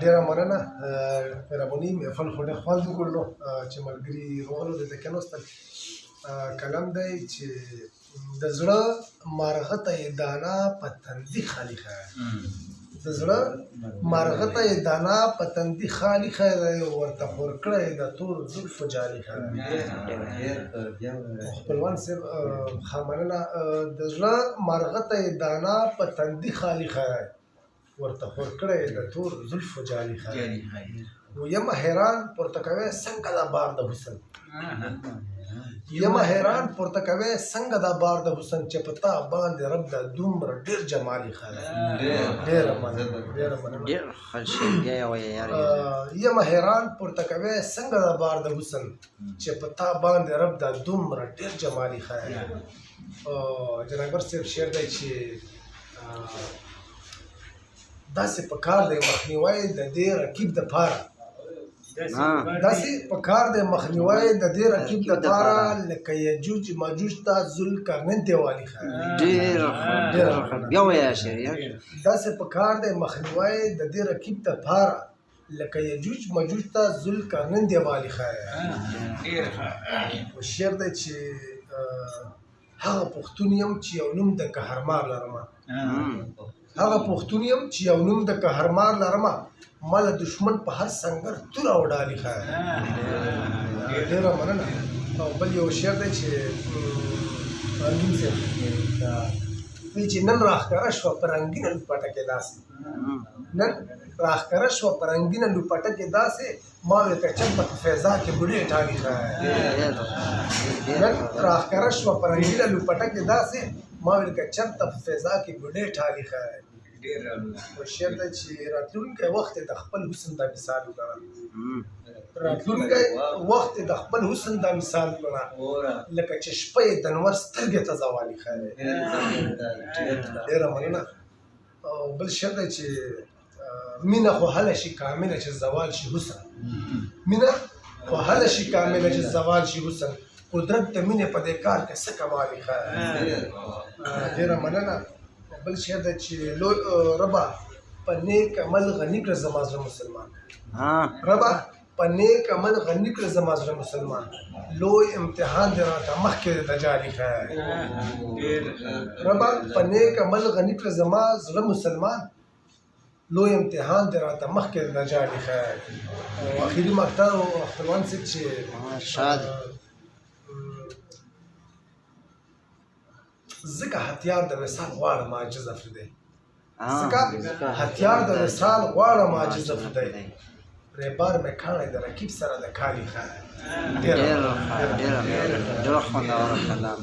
ډېره مننه ربوني محفل خو ډېر خوند وکړلو چې ملګري راغلو دلته کېناستل. کلام دی چې د زړه مارغه ته یې دانه په تندي خالي ښه د زړه مارغه ته یې دانه په تندي خالي ښه ورته خور کړی د تور زلفو جالي ښه خپلوان صاحب ښه مننه. د زړه مارغه ته یې دانه په تندي خالي ښه ورته خور کړی د تور زلفو جالي ښه یمه حیران پورته کوی څنګه دا بار د حسن یمه حیران پورته کوی څنګه دا بار د حسن چې په تا باندې رب دا دومره ډېر جمالي ښه ډېره مننه یمه حیران پورته کوی څنګه دا بار د حسن چې په تا باندې رب دا دومره ډېر جمالي ښه جنابر صاحب شعر دی چې داسې په کار دی مخنیوی د دې رقیب دپاره داسې په کار دی مخنیوی د دې رقیب دپاره لکه یجوج ماجوج ته ذوالقرنین دیوالي ښه داسې په کار دی مخنیوی د دې رقیب دپاره لکه یجوج ماجوج ته ذوالقرنین دیوالي ښه شعر دی چې هغه پښتون یم چې یو نوم د قهرمان لرمه هغه پښتون یم چې یو نوم د قهرمان لرمه ما د دشمن په هر سنګر توره وډالي ښه ډېره مننه. او بل یو شعر دی چې رنګین صاحب وایي چې نن راښکاره شوه په رنګینه لوپټه کې داسې نن راښکاره شوه په رنګینه لوپټه کې داسې ما ویل که چېرته په فضا کې بوډۍ ټالي ښه نن راښکاره شوه په رنګینه لوپټه کې داسې ما ویل که چېرته په فضا کې بوډۍ ټالي ښه شعر دی چې راتلونکی وخت د خپل حسن دا مثال وګڼه راتلونکی وخت د خپل حسن دا مثال وګڼه لکه چې شپه یې د نور سترګې ته زوالي ښه ډېره مننه. او بل شعر دی چې مینه خو هله شي کامله چې زوال شي حسن مینه خو هله شي کامله چې زوال شي حسن قدرت د مینې په دې کار کې څه کمالي ښه ډېره مننه. بل شعر دی چې ربه په نیک عمل غني کړه زما زړه مسلمان ربه په نیک عمل غني کړه زما زړه مسلمان لوی امتحان دی راته مخکې د جالي ښه ربه په نیک عمل غني کړه زما زړه مسلمان لوی امتحان دی راته مخکې د جالي ښه. او اخري مقطع خپلوان صاحب چې ځکه هتیار د وصال غواړم عاجز افریدی ځکه هتیار د وصال غواړم عاجز افریدی ریبار مې کاڼی د رقیب سره د کالي ښه ډېره خوندوره کلام